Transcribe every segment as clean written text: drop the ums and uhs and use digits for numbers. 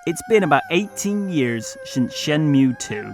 It's been about 18 years since Shenmue 2.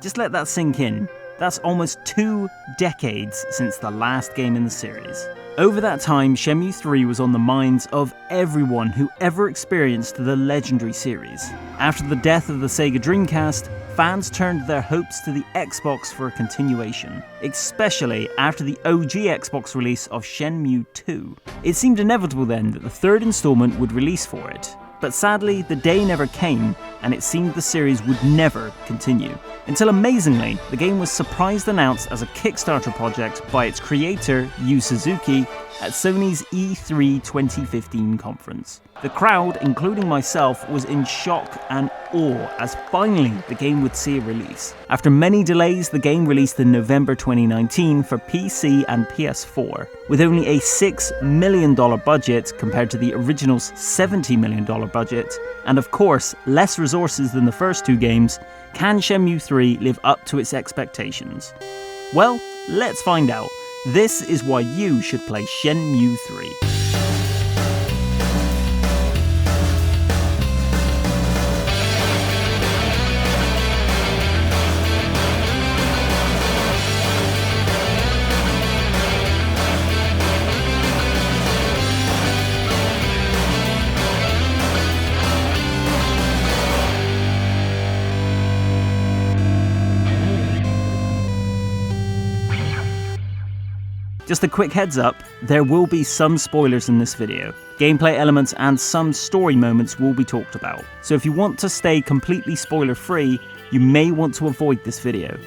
Just let that sink in. That's almost 2 decades since the last game in the series. Over that time, Shenmue 3 was on the minds of everyone who ever experienced the legendary series. After the death of the Sega Dreamcast, fans turned their hopes to the Xbox for a continuation, especially after the OG Xbox release of Shenmue 2. It seemed inevitable then that the third installment would release for it. But sadly, the day never came, and it seemed the series would never continue. Until amazingly, the game was surprise announced as a Kickstarter project by its creator, Yu Suzuki, at Sony's E3 2015 conference. The crowd, including myself, was in shock and awe as finally the game would see a release. After many delays, the game released in November 2019 for PC and PS4. With only a $6 million budget compared to the original's $70 million budget, and of course less resources than the first 2 games, can Shenmue 3 live up to its expectations? Well, let's find out. This is why you should play Shenmue 3. Just a quick heads up, there will be some spoilers in this video. Gameplay elements and some story moments will be talked about. So if you want to stay completely spoiler free, you may want to avoid this video.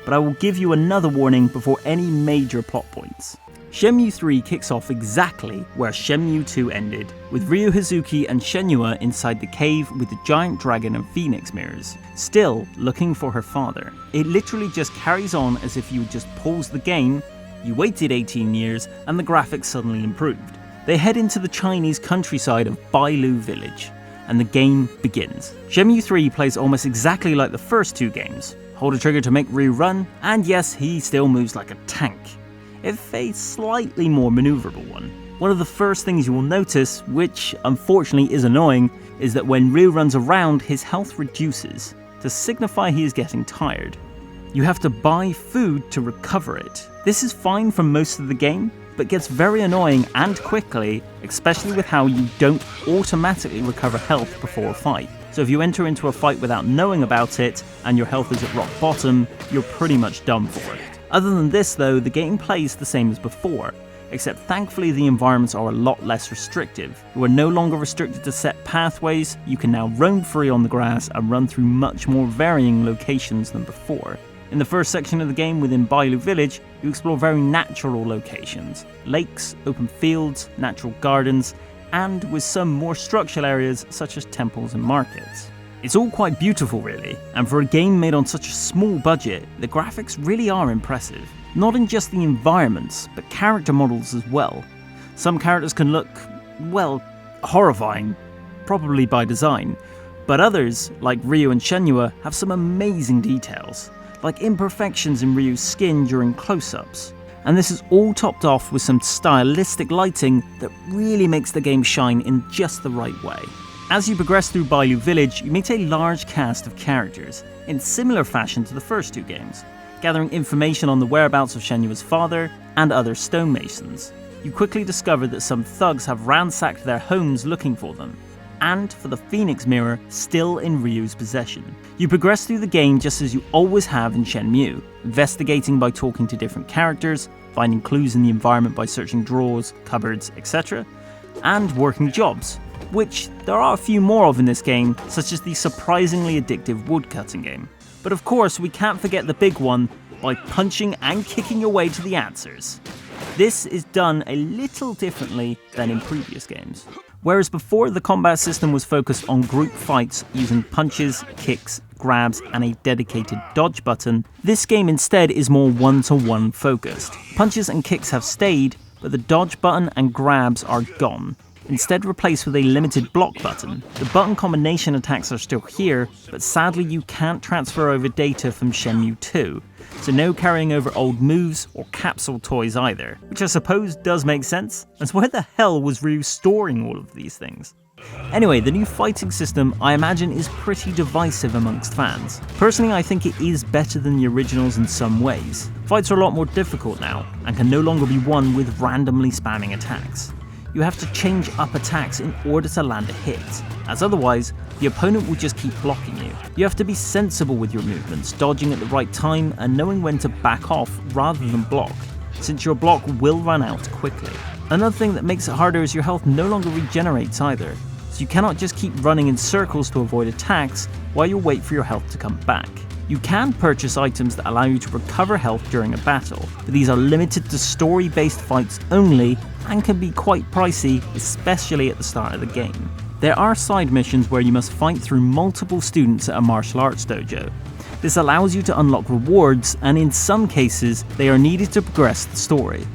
But I will give you another warning before any major plot points. Shenmue 3 kicks off exactly where Shenmue 2 ended, with Ryu Hazuki and Shenmue inside the cave with the giant dragon and phoenix mirrors, still looking for her father. It literally just carries on as if you would just pause the game. You waited 18 years, and the graphics suddenly improved. They head into the Chinese countryside of Bailu Village, and the game begins. Shenmue 3 plays almost exactly like the first 2 games. Hold a trigger to make Ryu run, and yes, he still moves like a tank, if a slightly more maneuverable one. One of the first things you will notice, which unfortunately is annoying, is that when Ryu runs around, his health reduces, to signify he is getting tired. You have to buy food to recover it. This is fine for most of the game, but gets very annoying and quickly, especially with how you don't automatically recover health before a fight. So if you enter into a fight without knowing about it, and your health is at rock bottom, you're pretty much done for it. Other than this though, the game plays the same as before, except thankfully the environments are a lot less restrictive. You are no longer restricted to set pathways, you can now roam free on the grass and run through much more varying locations than before. In the first section of the game within Bailu Village, you explore very natural locations. Lakes, open fields, natural gardens, and with some more structural areas such as temples and markets. It's all quite beautiful really, and for a game made on such a small budget, the graphics really are impressive. Not in just the environments, but character models as well. Some characters can look, well, horrifying, probably by design, but others, like Ryu and Shenmue, have some amazing details, like imperfections in Ryu's skin during close-ups. And this is all topped off with some stylistic lighting that really makes the game shine in just the right way. As you progress through Bailu Village, you meet a large cast of characters, in similar fashion to the first 2 games, gathering information on the whereabouts of Shenua's father and other stonemasons. You quickly discover that some thugs have ransacked their homes looking for them, and for the Phoenix Mirror still in Ryu's possession. You progress through the game just as you always have in Shenmue, investigating by talking to different characters, finding clues in the environment by searching drawers, cupboards, etc., and working jobs, which there are a few more of in this game, such as the surprisingly addictive woodcutting game. But of course, we can't forget the big one, by punching and kicking your way to the answers. This is done a little differently than in previous games. Whereas before the combat system was focused on group fights using punches, kicks, grabs, and a dedicated dodge button, this game instead is more one-to-one focused. Punches and kicks have stayed, but the dodge button and grabs are gone, instead replaced with a limited block button. The button combination attacks are still here, but sadly you can't transfer over data from Shenmue 2, so no carrying over old moves or capsule toys either, which I suppose does make sense, as where the hell was Ryu storing all of these things? Anyway, the new fighting system I imagine is pretty divisive amongst fans. Personally, I think it is better than the originals in some ways. Fights are a lot more difficult now, and can no longer be won with randomly spamming attacks. You have to change up attacks in order to land a hit, as otherwise, the opponent will just keep blocking you. You have to be sensible with your movements, dodging at the right time and knowing when to back off rather than block, since your block will run out quickly. Another thing that makes it harder is your health no longer regenerates either, so you cannot just keep running in circles to avoid attacks while you wait for your health to come back. You can purchase items that allow you to recover health during a battle, but these are limited to story-based fights only and can be quite pricey, especially at the start of the game. There are side missions where you must fight through multiple students at a martial arts dojo. This allows you to unlock rewards, and in some cases, they are needed to progress the story.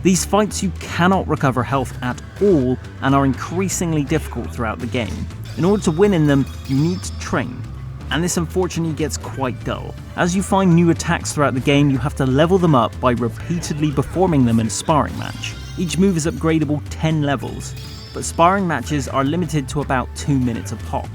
These fights you cannot recover health at all and are increasingly difficult throughout the game. In order to win in them, you need to train, and this unfortunately gets quite dull. As you find new attacks throughout the game, you have to level them up by repeatedly performing them in a sparring match. Each move is upgradable 10 levels, but sparring matches are limited to about 2 minutes a pop,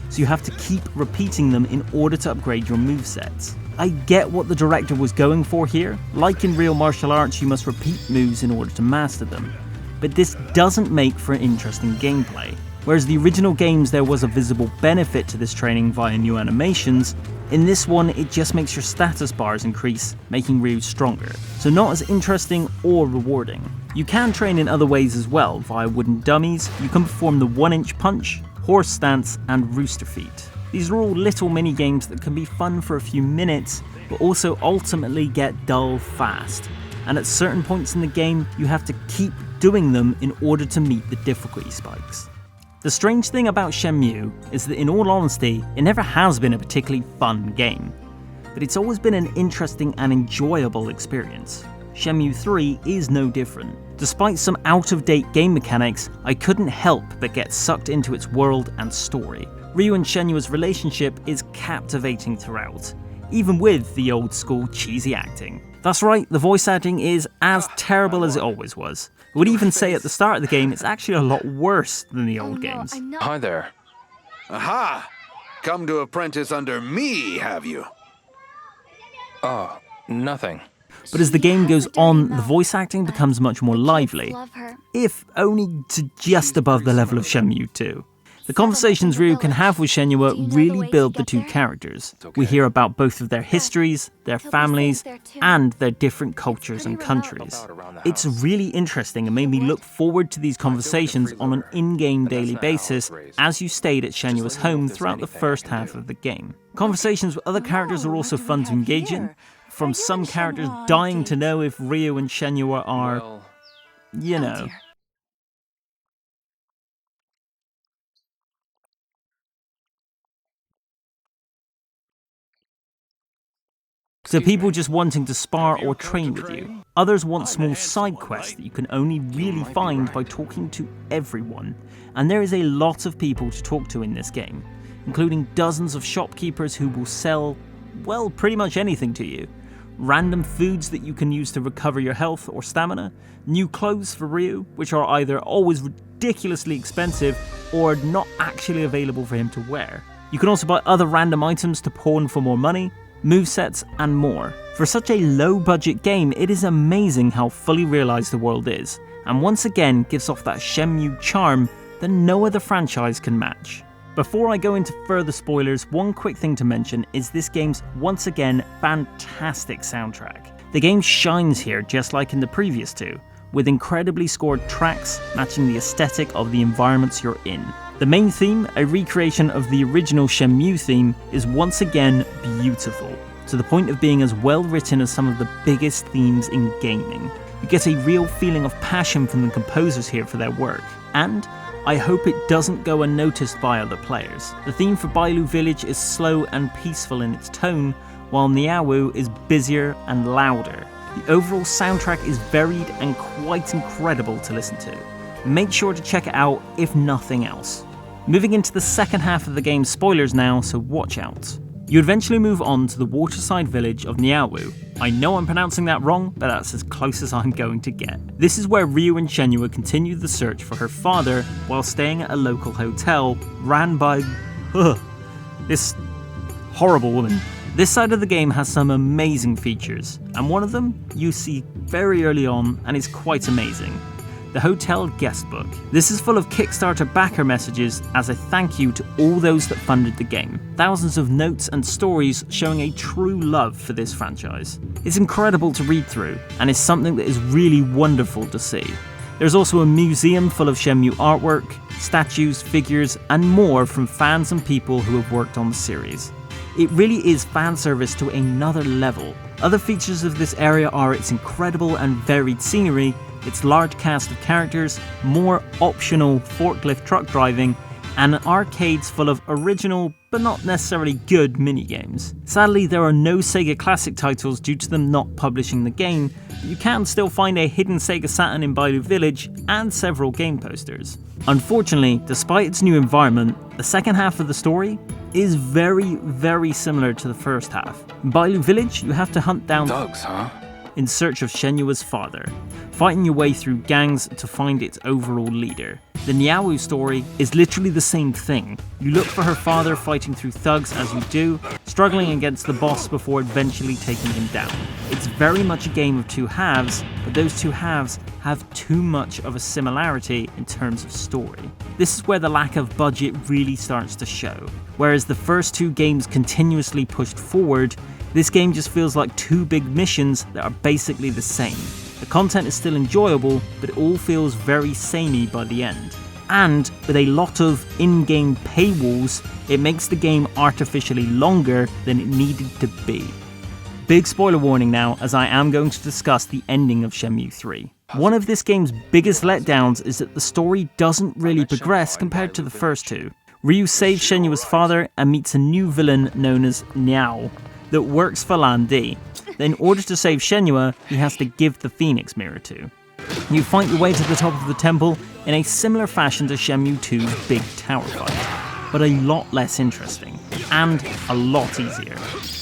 so you have to keep repeating them in order to upgrade your movesets. I get what the director was going for here. Like in real martial arts, you must repeat moves in order to master them, but this doesn't make for interesting gameplay. Whereas the original games there was a visible benefit to this training via new animations, in this one it just makes your status bars increase, making Ryu stronger, so not as interesting or rewarding. You can train in other ways as well. Via wooden dummies, you can perform the 1-inch punch, horse stance and rooster feet. These are all little mini games that can be fun for a few minutes, but also ultimately get dull fast, and at certain points in the game you have to keep doing them in order to meet the difficulty spikes. The strange thing about Shenmue is that, in all honesty, it never has been a particularly fun game, but it's always been an interesting and enjoyable experience. Shenmue 3 is no different. Despite some out-of-date game mechanics, I couldn't help but get sucked into its world and story. Ryu and Shenua's relationship is captivating throughout, even with the old-school cheesy acting. That's right, the voice acting is as terrible as it always was. I would even say at the start of the game it's actually a lot worse than the old games. Hi there. Aha! Come to apprentice under me, have you? Oh, nothing. But as the game goes on, the voice acting becomes much more lively, if only to just above the level of Shenmue 2. The conversations Ryu can have with Shenmue really build the two characters. We hear about both of their histories, their families, and their different cultures and countries. It's really interesting and made me look forward to these conversations on an in-game daily basis as you stayed at Shenua's home throughout the first half of the game. Conversations with other characters are also fun to engage in, from some characters dying to know if Ryu and Shenmue are, you know. So people just wanting to spar or train with you. Others want small side quests that you can only really find by talking to everyone. And there is a lot of people to talk to in this game, including dozens of shopkeepers who will sell, well, pretty much anything to you. Random foods that you can use to recover your health or stamina, new clothes for Ryu, which are either always ridiculously expensive or not actually available for him to wear. You can also buy other random items to pawn for more money, movesets, and more. For such a low-budget game, it is amazing how fully realised the world is, and once again gives off that Shenmue charm that no other franchise can match. Before I go into further spoilers, one quick thing to mention is this game's, once again, fantastic soundtrack. The game shines here just like in the previous two, with incredibly scored tracks matching the aesthetic of the environments you're in. The main theme, a recreation of the original Shenmue theme, is once again beautiful, to the point of being as well written as some of the biggest themes in gaming. You get a real feeling of passion from the composers here for their work, and I hope it doesn't go unnoticed by other players. The theme for Bailu Village is slow and peaceful in its tone, while Niawu is busier and louder. The overall soundtrack is varied and quite incredible to listen to. Make sure to check it out if nothing else. Moving into the second half of the game's spoilers now, so watch out. You eventually move on to the waterside village of Niawu. I know I'm pronouncing that wrong, but that's as close as I'm going to get. This is where Ryu and Shenmue continue the search for her father while staying at a local hotel ran by this horrible woman. This side of the game has some amazing features, and one of them you see very early on and is quite amazing. The Hotel Guest Book. This is full of Kickstarter backer messages as a thank you to all those that funded the game. Thousands of notes and stories showing a true love for this franchise. It's incredible to read through, and is something that is really wonderful to see. There's also a museum full of Shenmue artwork, statues, figures, and more from fans and people who have worked on the series. It really is fan service to another level. Other features of this area are its incredible and varied scenery, its large cast of characters, more optional forklift truck driving, and arcades full of original but not necessarily good minigames. Sadly, there are no Sega Classic titles due to them not publishing the game, but you can still find a hidden Sega Saturn in Bailu Village and several game posters. Unfortunately, despite its new environment, the second half of the story is very similar to the first half. In Bailu Village, you have to hunt down Thugs, huh? in search of Shenua's father, fighting your way through gangs to find its overall leader. The Niawu story is literally the same thing. You look for her father fighting through thugs as you do, struggling against the boss before eventually taking him down. It's very much a game of two halves, but those two halves have too much of a similarity in terms of story. This is where the lack of budget really starts to show. Whereas the first two games continuously pushed forward, this game just feels like two big missions that are basically the same. The content is still enjoyable, but it all feels very samey by the end. And with a lot of in-game paywalls, it makes the game artificially longer than it needed to be. Big spoiler warning now, as I am going to discuss the ending of Shenmue 3. One of this game's biggest letdowns is that the story doesn't really progress compared to the first two. Ryu saves Shenua's father and meets a new villain known as Niao that works for Lan Di. Then in order to save Shenmue, he has to give the Phoenix Mirror to. You fight your way to the top of the temple in a similar fashion to Shenmue 2's big tower fight, but a lot less interesting, and a lot easier.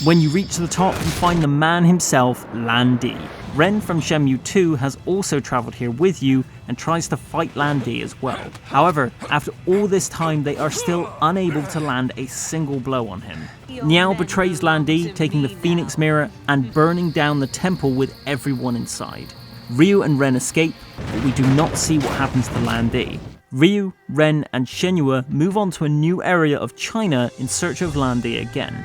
When you reach the top, you find the man himself, Lan Di. Ren from Shenmue 2 has also travelled here with you and tries to fight Lan Di as well. However, after all this time, they are still unable to land a single blow on him. Niao betrays Lan Di, taking the Phoenix Mirror and burning down the temple with everyone inside. Ryu and Ren escape, but we do not see what happens to Lan Di. Ryu, Ren, and Shenmue move on to a new area of China in search of Lan Di again.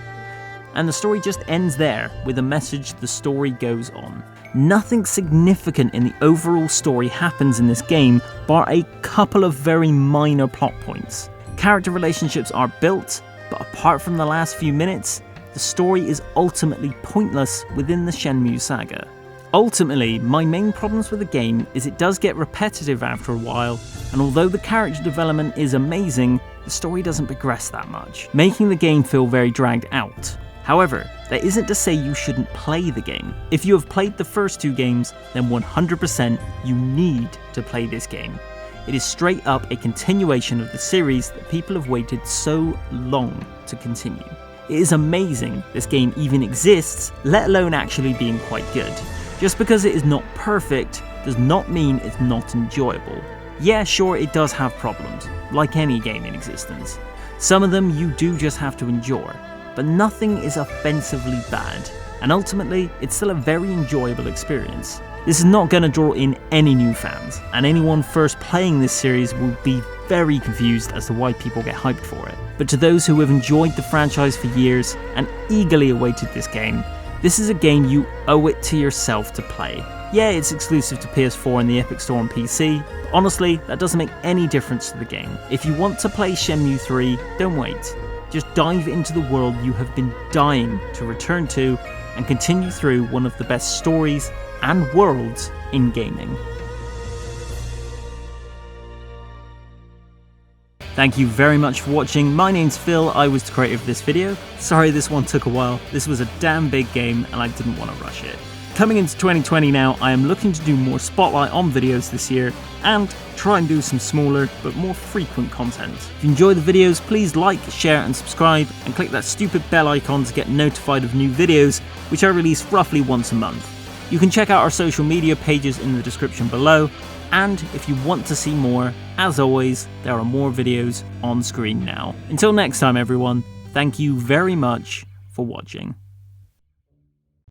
And the story just ends there, with a message: the story goes on. Nothing significant in the overall story happens in this game, bar a couple of very minor plot points. Character relationships are built, but apart from the last few minutes, the story is ultimately pointless within the Shenmue saga. Ultimately, my main problems with the game is it does get repetitive after a while, and although the character development is amazing, the story doesn't progress that much, making the game feel very dragged out. However, that isn't to say you shouldn't play the game. If you have played the first two games, then 100% you need to play this game. It is straight up a continuation of the series that people have waited so long to continue. It is amazing this game even exists, let alone actually being quite good. Just because it is not perfect does not mean it's not enjoyable. Yeah, sure, it does have problems, like any game in existence. Some of them you do just have to endure, but nothing is offensively bad, and ultimately, it's still a very enjoyable experience. This is not going to draw in any new fans, and anyone first playing this series will be very confused as to why people get hyped for it. But to those who have enjoyed the franchise for years and eagerly awaited this game, this is a game you owe it to yourself to play. Yeah, it's exclusive to PS4 and the Epic Store on PC, but honestly, that doesn't make any difference to the game. If you want to play Shenmue 3, don't wait. Just dive into the world you have been dying to return to and continue through one of the best stories and worlds in gaming. Thank you very much for watching. My name's Phil, I was the creator of this video. Sorry this one took a while, this was a damn big game and I didn't want to rush it. Coming into 2020 now, I am looking to do more spotlight on videos this year and try and do some smaller but more frequent content. If you enjoy the videos, please like, share and subscribe, and click that stupid bell icon to get notified of new videos, which I release roughly once a month. You can check out our social media pages in the description below, and if you want to see more, as always, there are more videos on screen now. Until next time everyone, thank you very much for watching.